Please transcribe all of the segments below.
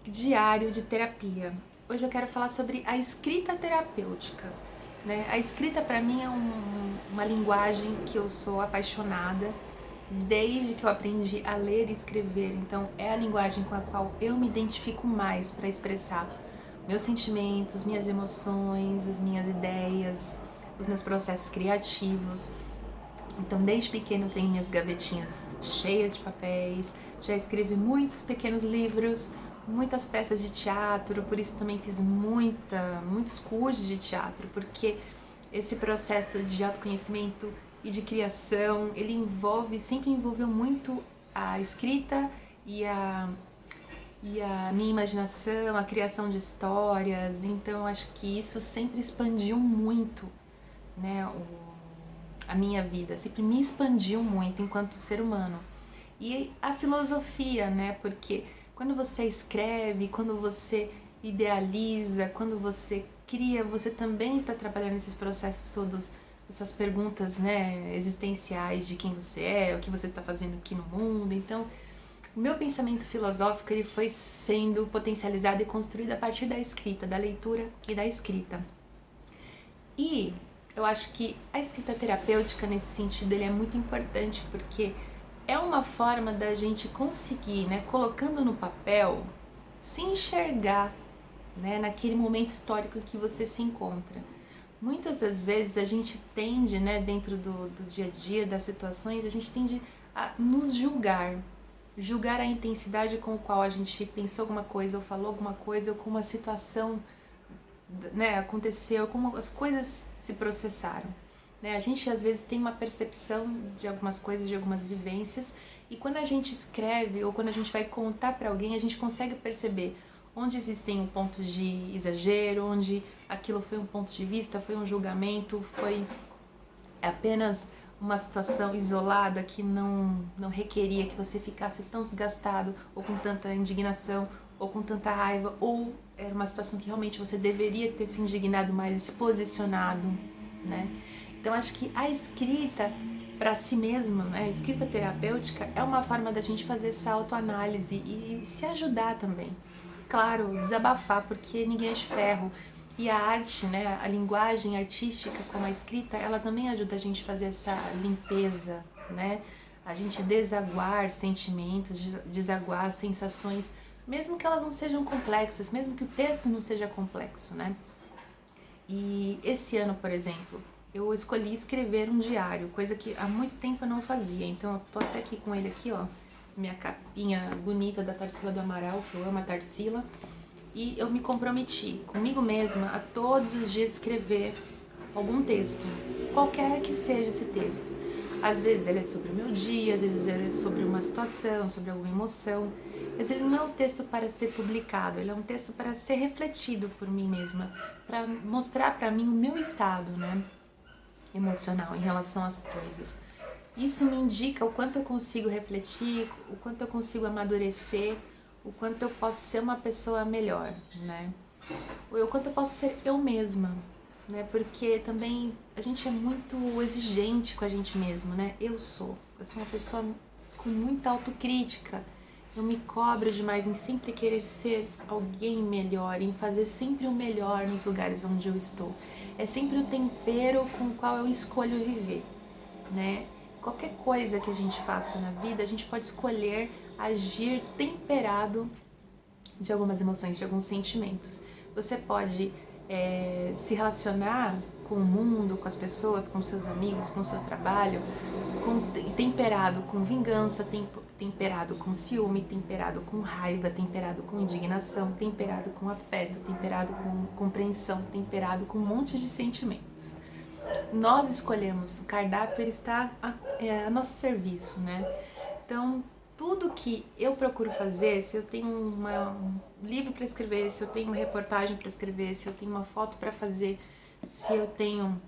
Diário de terapia. Hoje eu quero falar sobre a escrita terapêutica, né? A escrita para mim é uma linguagem que eu sou apaixonada desde que eu aprendi a ler e escrever. Então é a linguagem com a qual eu me identifico mais para expressar meus sentimentos, minhas emoções, as minhas ideias, os meus processos criativos. Então, desde pequeno, eu tenho minhas gavetinhas cheias de papéis, já escrevi muitos pequenos livros, muitas peças de teatro, por isso também fiz muitos cursos de teatro, porque esse processo de autoconhecimento e de criação, ele sempre envolveu muito a escrita e a minha imaginação, a criação de histórias. Então, acho que isso sempre expandiu muito, né, a minha vida, sempre me expandiu muito enquanto ser humano. E a filosofia, né? Porque quando você escreve, quando você idealiza, quando você cria, você também está trabalhando esses processos todos, essas perguntas, né, existenciais de quem você é, o que você está fazendo aqui no mundo. Então, o meu pensamento filosófico ele foi sendo potencializado e construído a partir da escrita, da leitura e da escrita. E eu acho que a escrita terapêutica nesse sentido ele é muito importante porque é uma forma da gente conseguir, né, colocando no papel, se enxergar, né, naquele momento histórico que você se encontra. Muitas das vezes a gente tende, né, dentro do dia a dia, das situações, a gente tende a nos julgar. Julgar a intensidade com a qual a gente pensou alguma coisa, ou falou alguma coisa, ou como a situação, né, aconteceu, como as coisas se processaram. Né? A gente às vezes tem uma percepção de algumas coisas, de algumas vivências, e quando a gente escreve ou quando a gente vai contar para alguém, a gente consegue perceber onde existem pontos de exagero, onde aquilo foi um ponto de vista, foi um julgamento, foi apenas uma situação isolada que não requeria que você ficasse tão desgastado ou com tanta indignação ou com tanta raiva, ou era uma situação que realmente você deveria ter se indignado mais e se posicionado, né? Então acho que a escrita para si mesma, né, a escrita terapêutica é uma forma da gente fazer essa autoanálise e se ajudar também. Claro, desabafar, porque ninguém é de ferro. E a arte, né, a linguagem artística como a escrita, ela também ajuda a gente a fazer essa limpeza, né? A gente desaguar sentimentos, desaguar sensações, mesmo que elas não sejam complexas, mesmo que o texto não seja complexo, né? E esse ano, por exemplo, eu escolhi escrever um diário, coisa que há muito tempo eu não fazia. Então eu tô até aqui com ele aqui, ó, minha capinha bonita da Tarsila do Amaral, que eu amo a Tarsila. E eu me comprometi comigo mesma a todos os dias escrever algum texto, qualquer que seja esse texto. Às vezes ele é sobre o meu dia, às vezes ele é sobre uma situação, sobre alguma emoção, mas ele não é um texto para ser publicado, ele é um texto para ser refletido por mim mesma, para mostrar para mim o meu estado, né, emocional em relação às coisas. Isso me indica o quanto eu consigo refletir, o quanto eu consigo amadurecer, o quanto eu posso ser uma pessoa melhor, né? O quanto eu posso ser eu mesma, né? Porque também a gente é muito exigente com a gente mesmo, né? Eu sou uma pessoa com muita autocrítica. Eu me cobro demais em sempre querer ser alguém melhor, em fazer sempre o melhor nos lugares onde eu estou. É sempre o tempero com o qual eu escolho viver, né? Qualquer coisa que a gente faça na vida, a gente pode escolher agir temperado de algumas emoções, de alguns sentimentos. Você pode se relacionar com o mundo, com as pessoas, com seus amigos, com o seu trabalho, temperado com vingança, temperado com ciúme, temperado com raiva, temperado com indignação, temperado com afeto, temperado com compreensão, temperado com um monte de sentimentos. Nós escolhemos, o cardápio ele está a nosso serviço, né? Então, tudo que eu procuro fazer, se eu tenho um livro para escrever, se eu tenho uma reportagem para escrever, se eu tenho uma foto para fazer, se eu tenho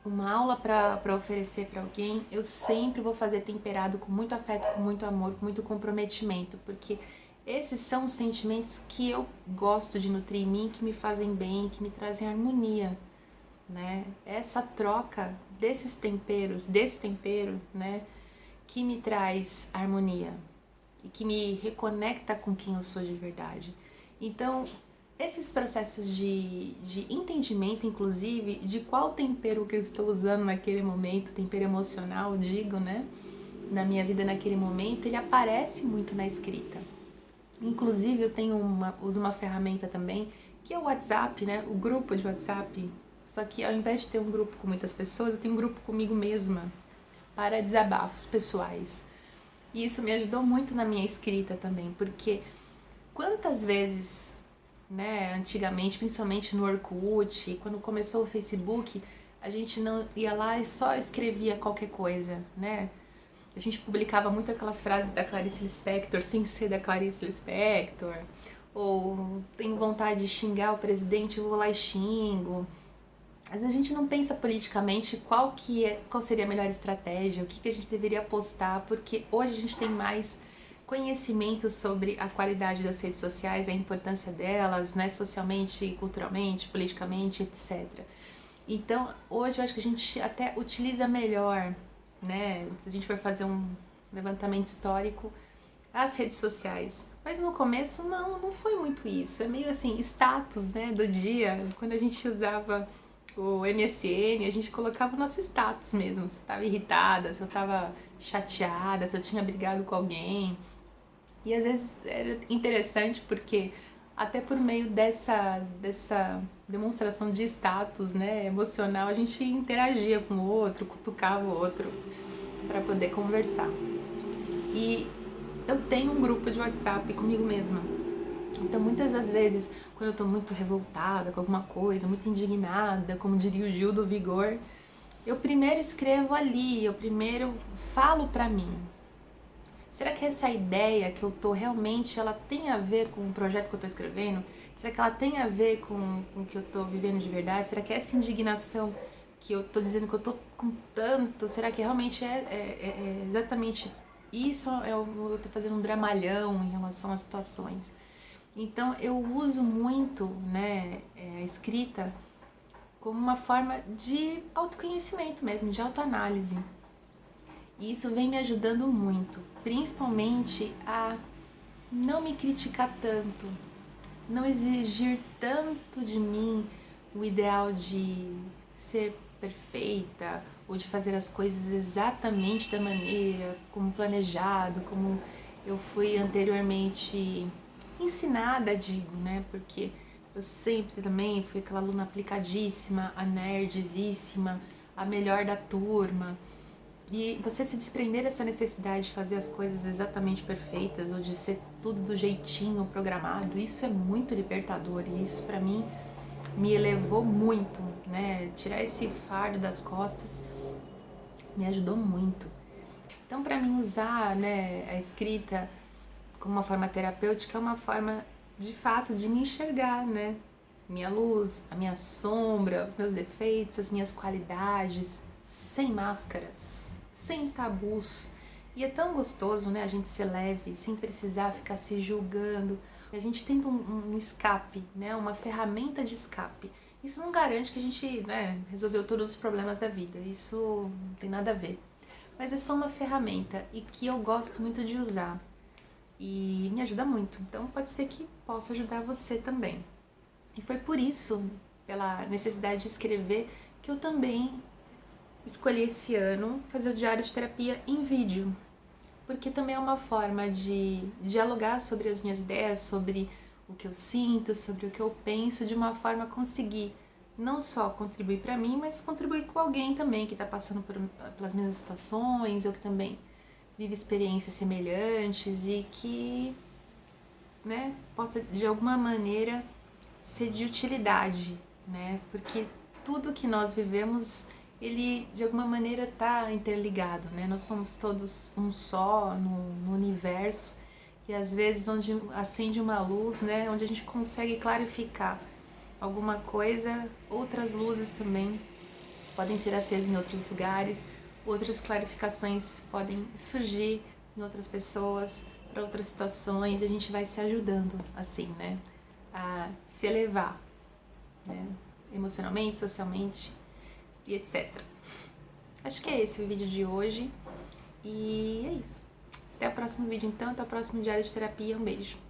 uma aula para oferecer para alguém, eu sempre vou fazer temperado com muito afeto, com muito amor, com muito comprometimento, porque esses são os sentimentos que eu gosto de nutrir em mim, que me fazem bem, que me trazem harmonia, né? Essa troca desse tempero, né, que me traz harmonia. e que me reconecta com quem eu sou de verdade. Então, esses processos de entendimento, inclusive, de qual tempero que eu estou usando naquele momento, tempero emocional, digo, né, na minha vida naquele momento, ele aparece muito na escrita. Inclusive, uso uma ferramenta também, que é o WhatsApp, né, o grupo de WhatsApp. Só que ao invés de ter um grupo com muitas pessoas, eu tenho um grupo comigo mesma, para desabafos pessoais. E isso me ajudou muito na minha escrita também, porque quantas vezes, né, antigamente, principalmente no Orkut, quando começou o Facebook, a gente não ia lá e só escrevia qualquer coisa, né? A gente publicava muito aquelas frases da Clarice Lispector sem ser da Clarice Lispector, ou tenho vontade de xingar o presidente, eu vou lá e xingo. Mas a gente não pensa politicamente qual seria a melhor estratégia, o que a gente deveria postar, porque hoje a gente tem mais conhecimento sobre a qualidade das redes sociais, a importância delas, né, socialmente, culturalmente, politicamente, etc. Então, hoje eu acho que a gente até utiliza melhor, né, se a gente for fazer um levantamento histórico, as redes sociais. Mas no começo não foi muito isso, é meio assim, status, né, do dia, quando a gente usava o MSN, a gente colocava o nosso status mesmo, se eu tava irritada, se eu tava chateada, se eu tinha brigado com alguém. E às vezes era interessante porque até por meio dessa demonstração de status, né, emocional, a gente interagia com o outro, cutucava o outro para poder conversar. E eu tenho um grupo de WhatsApp comigo mesma. Então, muitas das vezes, quando eu tô muito revoltada com alguma coisa, muito indignada, como diria o Gil do Vigor, eu primeiro escrevo ali, eu primeiro falo pra mim. Será que essa ideia que eu tô realmente, ela tem a ver com o projeto que eu tô escrevendo? Será que ela tem a ver com o que eu tô vivendo de verdade? Será que essa indignação que eu tô dizendo que eu tô com tanto, será que realmente é exatamente isso? Eu tô fazendo um dramalhão em relação às situações. Então eu uso muito, né, a escrita como uma forma de autoconhecimento mesmo, de autoanálise. E isso vem me ajudando muito, principalmente a não me criticar tanto, não exigir tanto de mim o ideal de ser perfeita ou de fazer as coisas exatamente da maneira como planejado, como eu fui anteriormente ensinada, digo, né? Porque eu sempre também fui aquela aluna aplicadíssima, a nerdzíssima, a melhor da turma. E você se desprender dessa necessidade de fazer as coisas exatamente perfeitas ou de ser tudo do jeitinho programado, isso é muito libertador e isso pra mim me elevou muito, né? Tirar esse fardo das costas me ajudou muito. Então, pra mim usar, né, a escrita como uma forma terapêutica é uma forma de fato de me enxergar, né? Minha luz, a minha sombra, os meus defeitos, as minhas qualidades, sem máscaras, sem tabus. E é tão gostoso, né, a gente ser leve, sem precisar ficar se julgando. A gente tendo um escape, né, uma ferramenta de escape. Isso não garante que a gente, né, resolveu todos os problemas da vida. Isso não tem nada a ver. Mas é só uma ferramenta e que eu gosto muito de usar. E me ajuda muito. Então pode ser que possa ajudar você também. E foi por isso, pela necessidade de escrever, que eu também escolhi esse ano fazer o diário de terapia em vídeo. Porque também é uma forma de dialogar sobre as minhas ideias, sobre o que eu sinto, sobre o que eu penso, de uma forma a conseguir não só contribuir para mim, mas contribuir com alguém também que está passando pelas mesmas situações, ou que também vive experiências semelhantes e que, né, possa de alguma maneira ser de utilidade, né? Porque tudo que nós vivemos, ele de alguma maneira está interligado, né? Nós somos todos um só no universo e às vezes onde acende uma luz, né, onde a gente consegue clarificar alguma coisa, outras luzes também podem ser acesas em outros lugares, outras clarificações podem surgir em outras pessoas, para outras situações, e a gente vai se ajudando assim, né? A se elevar, né? Emocionalmente, socialmente e etc. Acho que é esse o vídeo de hoje e é isso. Até o próximo vídeo então, até o próximo Diário de Terapia. Um beijo.